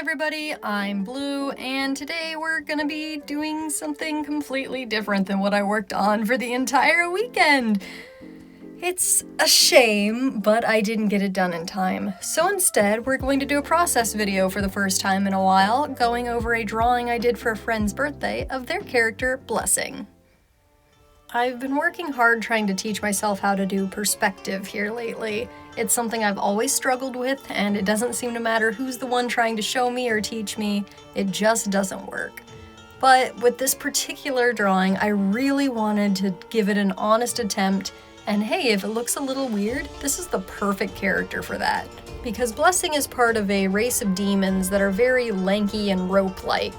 everybody, I'm Blue, and today we're gonna be doing something completely different than what I worked on for the entire weekend. It's a shame, but I didn't get it done in time. So instead, we're going to do a process video for the first time in a while, going over a drawing I did for a friend's birthday of their character, Blessing. I've been working hard trying to teach myself how to do perspective here lately. It's something I've always struggled with, and it doesn't seem to matter who's the one trying to show me or teach me, it just doesn't work. But with this particular drawing, I really wanted to give it an honest attempt, and hey, if it looks a little weird, this is the perfect character for that. Because Blessing is part of a race of demons that are very lanky and rope-like.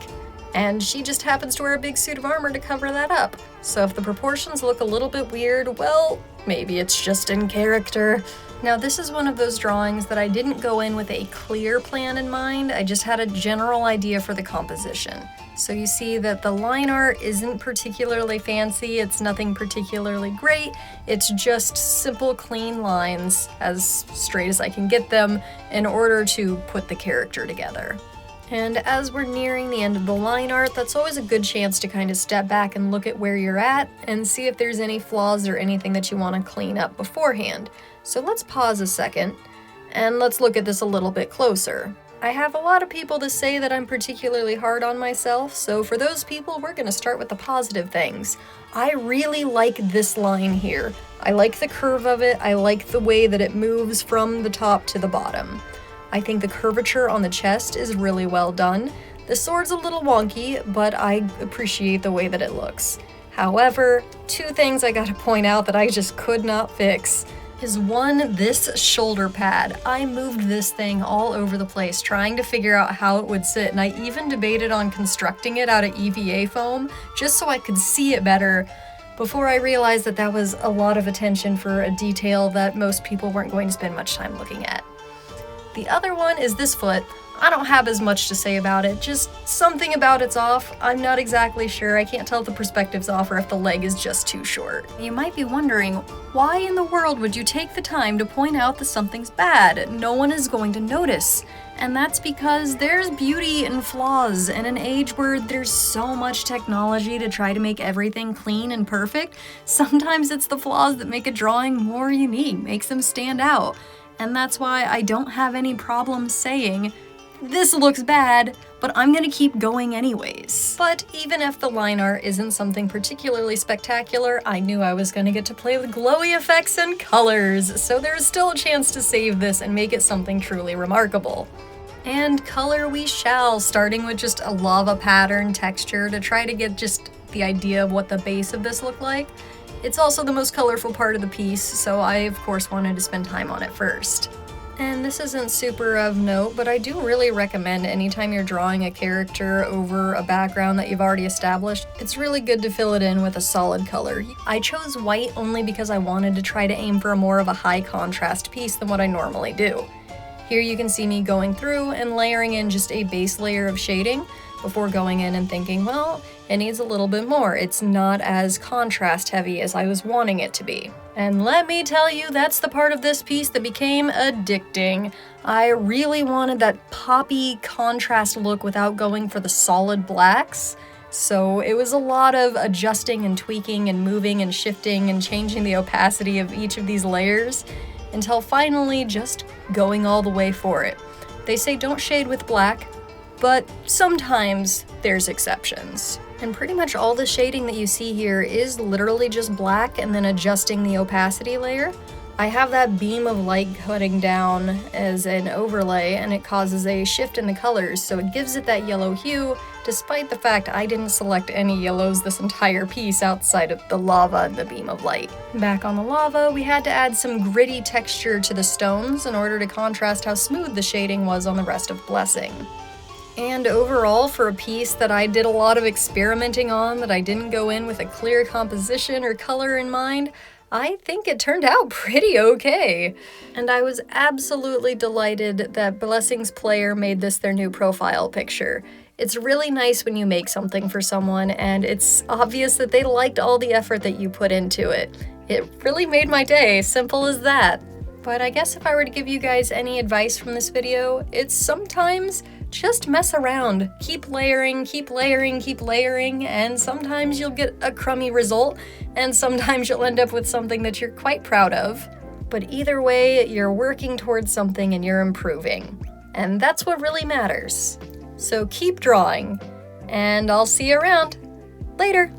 And she just happens to wear a big suit of armor to cover that up. So if the proportions look a little bit weird, well, maybe it's just in character. Now this is one of those drawings that I didn't go in with a clear plan in mind, I just had a general idea for the composition. So you see that the line art isn't particularly fancy, it's nothing particularly great, it's just simple, clean lines, as straight as I can get them, in order to put the character together. And as we're nearing the end of the line art, that's always a good chance to kind of step back and look at where you're at and see if there's any flaws or anything that you want to clean up beforehand. So let's pause a second and let's look at this a little bit closer. I have a lot of people that say that I'm particularly hard on myself, so for those people, we're going to start with the positive things. I really like this line here. I like the curve of it, I like the way that it moves from the top to the bottom. I think the curvature on the chest is really well done. The sword's a little wonky, but I appreciate the way that it looks. However, two things I gotta point out that I just could not fix is one, this shoulder pad. I moved this thing all over the place trying to figure out how it would sit, and I even debated on constructing it out of EVA foam just so I could see it better before I realized that that was a lot of attention for a detail that most people weren't going to spend much time looking at. The other one is this foot. I don't have as much to say about it, just something about it's off. I'm not exactly sure, I can't tell if the perspective's off or if the leg is just too short. You might be wondering, why in the world would you take the time to point out that something's bad? No one is going to notice. And that's because there's beauty in flaws. In an age where there's so much technology to try to make everything clean and perfect, sometimes it's the flaws that make a drawing more unique, makes them stand out. And that's why I don't have any problem saying, this looks bad, but I'm gonna keep going anyways. But even if the line art isn't something particularly spectacular, I knew I was gonna get to play with glowy effects and colors, so there's still a chance to save this and make it something truly remarkable. And color we shall, starting with just a lava pattern texture to try to get just the idea of what the base of this looked like. It's also the most colorful part of the piece, so I of course wanted to spend time on it first. And this isn't super of note, but I do really recommend anytime you're drawing a character over a background that you've already established, it's really good to fill it in with a solid color. I chose white only because I wanted to try to aim for more of a high contrast piece than what I normally do. Here you can see me going through and layering in just a base layer of shading before going in and thinking, well, it needs a little bit more. It's not as contrast heavy as I was wanting it to be. And let me tell you, that's the part of this piece that became addicting. I really wanted that poppy contrast look without going for the solid blacks. So it was a lot of adjusting and tweaking and moving and shifting and changing the opacity of each of these layers until finally just going all the way for it. They say don't shade with black, but sometimes there's exceptions. And pretty much all the shading that you see here is literally just black and then adjusting the opacity layer. I have that beam of light cutting down as an overlay and it causes a shift in the colors, so it gives it that yellow hue, despite the fact I didn't select any yellows this entire piece outside of the lava and the beam of light. Back on the lava, we had to add some gritty texture to the stones in order to contrast how smooth the shading was on the rest of Blessing. And overall, for a piece that I did a lot of experimenting on, that I didn't go in with a clear composition or color in mind, I think it turned out pretty okay. And I was absolutely delighted that Blessing's player made this their new profile picture. It's really nice when you make something for someone and it's obvious that they liked all the effort that you put into it. It really made my day, simple as that. But I guess if I were to give you guys any advice from this video, it's sometimes Just mess around. Keep layering, keep layering, keep layering, and sometimes you'll get a crummy result, and sometimes you'll end up with something that you're quite proud of. But either way, you're working towards something and you're improving. And that's what really matters. So keep drawing, and I'll see you around. Later!